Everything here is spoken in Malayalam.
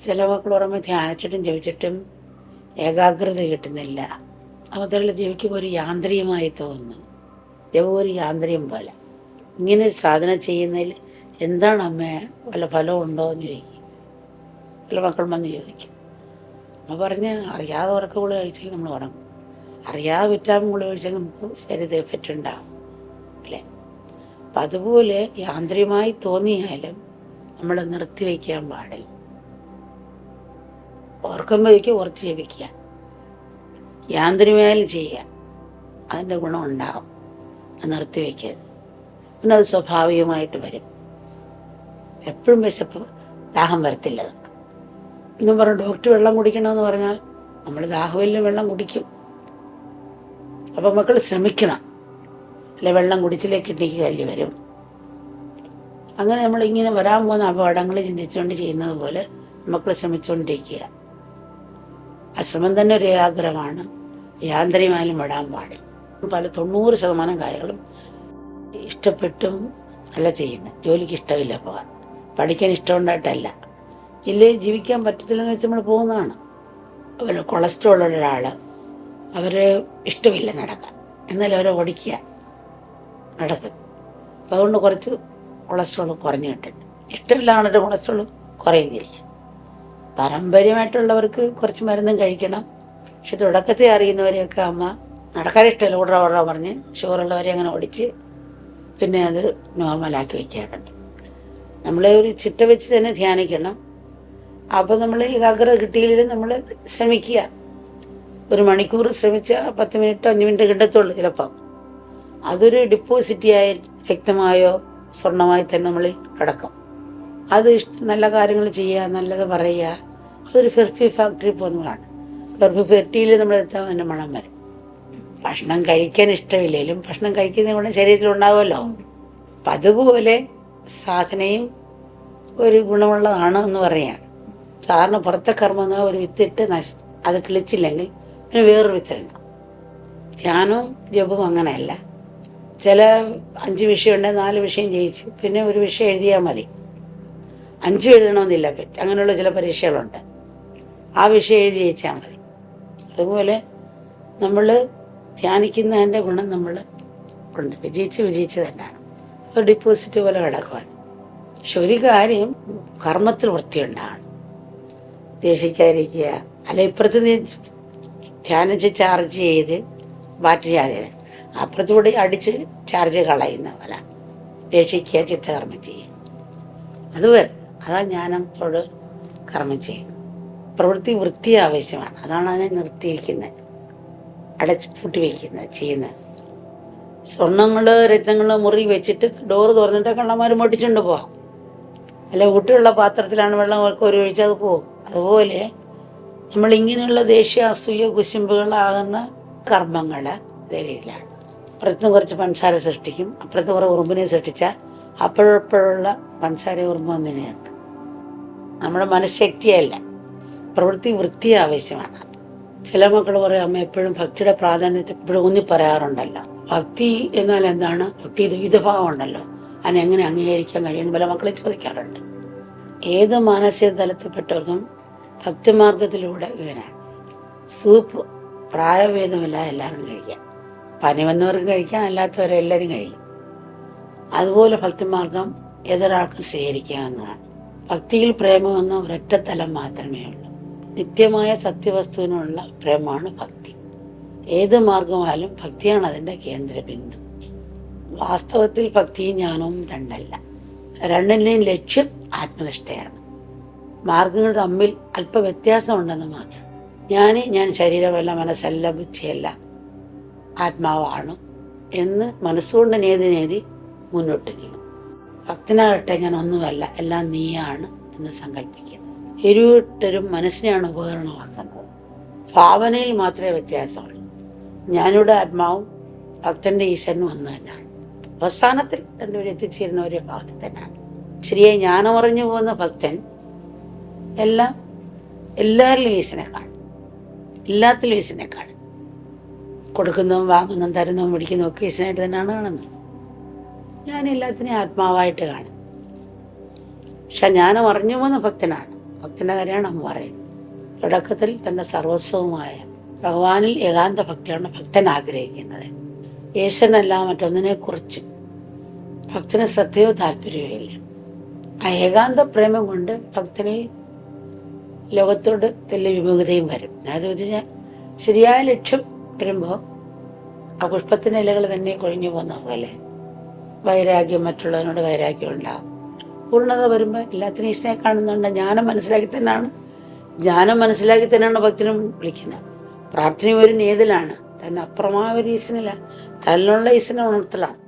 ചില മക്കൾ പറയുമ്പോൾ ധ്യാനിച്ചിട്ടും ജപിച്ചിട്ടും ഏകാഗ്രത കിട്ടുന്നില്ല. അതുപോലെ ജപിക്കുമ്പോൾ ഒരു യാന്ത്രികമായി തോന്നുന്നു. ജപം ഒരു യാന്ത്രികം പോലെ. ഇങ്ങനെ സാധന ചെയ്യുന്നതിൽ എന്താണ് അമ്മേ, വല്ല ഫലമുണ്ടോ എന്ന് ചോദിക്കും. വല്ല മക്കൾ വന്ന് ചോദിക്കും. അമ്മ പറഞ്ഞ് അറിയാതെ ഉറക്ക ഗുളിക കഴിച്ചാൽ നമ്മൾ ഉറങ്ങും, അറിയാതെ വിറ്റാമിൻ ഗുളിക കഴിച്ചാൽ നമുക്ക് ശരീരത്തിൽ എഫക്റ്റ് ഉണ്ടാകും അല്ലേ. അപ്പം അതുപോലെ യാന്ത്രികമായി തോന്നിയാലും നമ്മൾ നിർത്തിവെക്കാൻ പാടില്ല. ഓർക്കുമ്പോഴേക്കും ഓർത്ത് ജപിക്കുക, യാന്ത്രികമായാലും ചെയ്യുക, അതിൻ്റെ ഗുണം ഉണ്ടാകും. അത് നിർത്തിവെക്കരുത്. പിന്നെ അത് സ്വാഭാവികമായിട്ട് വരും. എപ്പോഴും വിശപ്പ് ദാഹം വരത്തില്ല നമുക്ക്. എന്നും പറഞ്ഞു ഡോക്ടർ വെള്ളം കുടിക്കണമെന്ന് പറഞ്ഞാൽ നമ്മൾ ദാഹമില്ല വെള്ളം കുടിക്കും. അപ്പം മക്കൾ ശ്രമിക്കണം. അല്ലെ വെള്ളം കുടിച്ചിലേക്ക് കിട്ടിക്ക് കല്ല് വരും. അങ്ങനെ നമ്മളിങ്ങനെ വരാൻ പോകുന്ന അപകടങ്ങൾ ചിന്തിച്ചുകൊണ്ട് ചെയ്യുന്നത് പോലെ മക്കൾ ശ്രമിച്ചുകൊണ്ടിരിക്കുക. ആ ശ്രമം തന്നെ ഒരു ഏകാഗ്രമാണ്. യാന്ത്രികമായാലും വിടാൻ പാടില്ല. 90% കാര്യങ്ങളും ഇഷ്ടപ്പെട്ടും അല്ല ചെയ്യുന്നത്. ജോലിക്ക് ഇഷ്ടമില്ല പോകാൻ, പഠിക്കാൻ ഇഷ്ടമുണ്ടായിട്ടല്ല, ജില്ലയിൽ ജീവിക്കാൻ പറ്റത്തില്ലെന്ന് വെച്ച് നമ്മൾ പോകുന്നതാണ്. അതുപോലെ കൊളസ്ട്രോൾ ഉള്ള ഒരാൾ, അവർ ഇഷ്ടമില്ല നടക്കാൻ, എന്നാലും അവരെ ഓടിക്കുക നടക്കും. അപ്പം അതുകൊണ്ട് കുറച്ച് കൊളസ്ട്രോൾ കുറഞ്ഞു കിട്ടും. ഇഷ്ടമില്ലാണ്ട് കൊളസ്ട്രോൾ കുറയുന്നില്ല. പാരമ്പര്യമായിട്ടുള്ളവർക്ക് കുറച്ച് മരുന്നും കഴിക്കണം. പക്ഷെ തുടക്കത്തെ അറിയുന്നവരെയൊക്കെ അമ്മ നടക്കാൻ ഇഷ്ടമില്ല ഓടാ പറഞ്ഞ് ഷുഗറുള്ളവരെ അങ്ങനെ ഓടിച്ച് പിന്നെ അത് നോർമലാക്കി വയ്ക്കാറുണ്ട്. നമ്മളെ ഒരു ചിട്ട വെച്ച് തന്നെ ധ്യാനിക്കണം. അപ്പം നമ്മൾ ഏകാഗ്രത കിട്ടിയില്ലെങ്കിൽ നമ്മൾ ശ്രമിക്കുക. 1 മണിക്കൂർ ശ്രമിച്ചാൽ 10 മിനിറ്റോ 5 മിനിറ്റ് കിട്ടത്തുള്ളൂ ചിലപ്പം. അതൊരു ഡിപ്പോസിറ്റിയായി രക്തമായോ സ്വർണമായി തന്നെ നമ്മൾ കിടക്കും. അത് നല്ല കാര്യങ്ങൾ ചെയ്യുക, നല്ലത് പറയുക. അതൊരു ഫെർഫി ഫാക്ടറി പോകുന്നതാണ്. ഫെർഫി ഫെർട്ടിയിൽ നമ്മൾ എത്താൻ തന്നെ മണം വരും. ഭക്ഷണം കഴിക്കാൻ ഇഷ്ടമില്ലെങ്കിലും ഭക്ഷണം കഴിക്കുന്ന ഗുണം ശരീരത്തിലുണ്ടാവുമല്ലോ. അപ്പം അതുപോലെ സാധനയും ഒരു ഗുണമുള്ളതാണ് എന്ന് പറയുകയാണ്. സാധാരണ പുറത്തെ കർമ്മം ഒരു വിത്തിട്ട് അത് കിളിച്ചില്ലെങ്കിൽ പിന്നെ വേറൊരു വിത്തിടണം. ധ്യാനവും ജപവും അങ്ങനെയല്ല. ചില 5 വിഷയം ഉണ്ടെങ്കിൽ 4 വിഷയം ജയിച്ച് പിന്നെ ഒരു വിഷയം എഴുതിയാൽ മതി. 5 എഴുതണമെന്നില്ല. അങ്ങനെയുള്ള ചില പരീക്ഷകളുണ്ട്. ആ വിഷയം എഴുതി ജയിച്ചാൽ മതി. അതുപോലെ നമ്മൾ ധ്യാനിക്കുന്നതിൻ്റെ ഗുണം നമ്മൾ ഉണ്ട്. വിജയിച്ച് തന്നെയാണ്. ഒരു ഡിപ്പോസിറ്റ് പോലെ കിടക്കുവാൻ. പക്ഷെ ഒരു കാര്യം, കർമ്മത്തിൽ വൃത്തിയുണ്ടാകണം. ദേഷിക്കാതിരിക്കുക. അല്ല ഇപ്പുറത്ത് നീ ധ്യാനിച്ച് ചാർജ് ചെയ്ത് ബാറ്ററി ചാർജ് ചെയ്ത് അപ്പുറത്തുകൂടി അടിച്ച് ചാർജ് കളയുന്ന പോലെ ദേഷിക്കുക, ചിത്തകർമ്മം ചെയ്യുക. അതുവരെ അതാ ജ്ഞാനത്തോട് കർമ്മം ചെയ്യണം. പ്രവൃത്തി വൃത്തി ആവശ്യമാണ്. അതാണ് അതിനെ നിർത്തിയിരിക്കുന്നത്, അടച്ച് പൂട്ടി വയ്ക്കുന്നത്, ചെയ്യുന്നത്. സ്വർണ്ണങ്ങൾ രത്നങ്ങൾ മുറി വെച്ചിട്ട് ഡോറ് തുറന്നിട്ട് കള്ളന്മാർ പൊട്ടിച്ചുകൊണ്ട് പോകാം. അല്ല ഊട്ടിയുള്ള പാത്രത്തിലാണ് വെള്ളം ഒരു ഒഴിച്ചത് പോകും. അതുപോലെ നമ്മളിങ്ങനെയുള്ള ദേഷ്യ അസൂയ കുശുമ്പുകളാകുന്ന കർമ്മങ്ങൾ ഇതേ രീതിയിലാണ്. അപ്പുറത്തും കുറച്ച് പഞ്ചസാര സൃഷ്ടിക്കും, അപ്പുറത്ത് കുറേ ഉറുമ്പിനെ സൃഷ്ടിച്ചാൽ അപ്പോഴപ്പോഴുള്ള പഞ്ചസാര ഉറുമ്പ് വന്നിനെ ചേർക്കും. നമ്മുടെ മനഃശക്തിയല്ല, പ്രവൃത്തി വൃത്തി ആവശ്യമാണ്. ചില മക്കൾ പറയും അമ്മ എപ്പോഴും ഭക്തിയുടെ പ്രാധാന്യത്തെ എപ്പോഴും ഊന്നി പറയാറുണ്ടല്ലോ. ഭക്തി എന്നാൽ എന്താണ്? ഭക്തി ദ്വൈതഭാവം ഉണ്ടല്ലോ, അതിനെങ്ങനെ അംഗീകരിക്കാൻ കഴിയുമെന്ന് പല മക്കളെ ചോദിക്കാറുണ്ട്. ഏത് മാനസിക തലത്തിൽപ്പെട്ടവർക്കും ഭക്തിമാർഗത്തിലൂടെ വരാൻ സൂപ്പ് പ്രായഭേദമില്ല എല്ലാവരും കഴിക്കാം. പനി വന്നവർക്കും കഴിക്കാം, അല്ലാത്തവരെല്ലാവരും കഴിക്കും. അതുപോലെ ഭക്തിമാർഗം ഏതൊരാൾക്കും സ്വീകരിക്കാവുന്നതാണ്. ഭക്തിയിൽ പ്രേമമെന്ന ഒരൊറ്റ തലം മാത്രമേ ഉള്ളൂ. നിത്യമായ സത്യവസ്തുവിനുള്ള പ്രേമമാണ് ഭക്തി. ഏത് മാർഗമായാലും ഭക്തിയാണ് അതിൻ്റെ കേന്ദ്രബിന്ദു. വാസ്തവത്തിൽ ഭക്തിയും ജ്ഞാനവും രണ്ടല്ല. രണ്ടിൻ്റെയും ലക്ഷ്യം ആത്മനിഷ്ഠയാണ്. മാർഗങ്ങൾ തമ്മിൽ അല്പ വ്യത്യാസമുണ്ടെന്ന് മാത്രം. ഞാൻ ശരീരമല്ല, മനസ്സല്ല, ബുദ്ധിയല്ല, ആത്മാവാണ് എന്ന് മനസ്സുകൊണ്ട് നേതി മുന്നോട്ട് നീങ്ങും. ഭക്തനാകട്ടെ ഞാൻ ഒന്നുമല്ല, എല്ലാം നീയാണ് എന്ന് സങ്കല്പിക്കുന്നു. ഇരുവട്ടരും മനസ്സിനെയാണ് ഉപകരണമാക്കുന്നത്. ഭാവനയിൽ മാത്രമേ വ്യത്യാസമുള്ളൂ. ഞാനിവിടെ ആത്മാവും ഭക്തൻ്റെ ഈശ്വരനും ഒന്ന് തന്നെയാണ്. അവസാനത്തിൽ രണ്ടുപേരും എത്തിച്ചേരുന്ന ഒരേ ഭാവത്തിൽ തന്നെയാണ്. ശരിയായി ജ്ഞാനമറിഞ്ഞു പോകുന്ന ഭക്തൻ എല്ലാവരിലും ഈശ്വരനെ കാണും, എല്ലാത്തിലും ഈശ്വരനെ കാണും. കൊടുക്കുന്നതും വാങ്ങുന്നതും തരുന്നതും പിടിക്കുന്നതും ഒക്കെ ഈശ്വരനായിട്ട് തന്നെയാണ് കാണുന്നത്. ഞാൻ എല്ലാത്തിനെയും ആത്മാവായിട്ട് കാണും. പക്ഷെ ജ്ഞാനം അറിഞ്ഞു പോകുന്ന ഭക്തനാണ് ഭക്തൻ്റെ കാര്യമാണ് അമ്മ പറയുന്നത്. തുടക്കത്തിൽ തൻ്റെ സർവസ്വവുമായ ഭഗവാനിൽ ഏകാന്ത ഭക്തിയാണ് ഭക്തൻ ആഗ്രഹിക്കുന്നത്. യേശുവിനല്ല മറ്റൊന്നിനെക്കുറിച്ച് ഭക്തന് ശ്രദ്ധയോ താല്പര്യമോ ഇല്ല. ആ ഏകാന്ത പ്രേമം കൊണ്ട് ഭക്തനിൽ ലോകത്തോട് തെല്ല് വിമുഖതയും വരും. അത് ശരിയായ ലക്ഷ്യം വരുമ്പോൾ ആ പുഷ്പത്തിൻ്റെ ഇലകൾ തന്നെ കൊഴിഞ്ഞു പോകുന്ന പോലെ വൈരാഗ്യം, മറ്റുള്ളവനോട് വൈരാഗ്യം ഉണ്ടാകും. പൂർണ്ണത വരുമ്പോൾ എല്ലാത്തിനും ഈശ്വരനെ കാണുന്നുണ്ട്. ജ്ഞാനം മനസ്സിലാക്കി തന്നെയാണ് ഭക്തനും വിളിക്കുന്നത്. പ്രാർത്ഥന ഒരു നേതലാണ്, തന്നെ അപ്പുറമായ ഒരു ഈശ്വരനില്ല, തന്നിലുള്ള ഈശ്വരനെ ഉണർത്തലാണ്.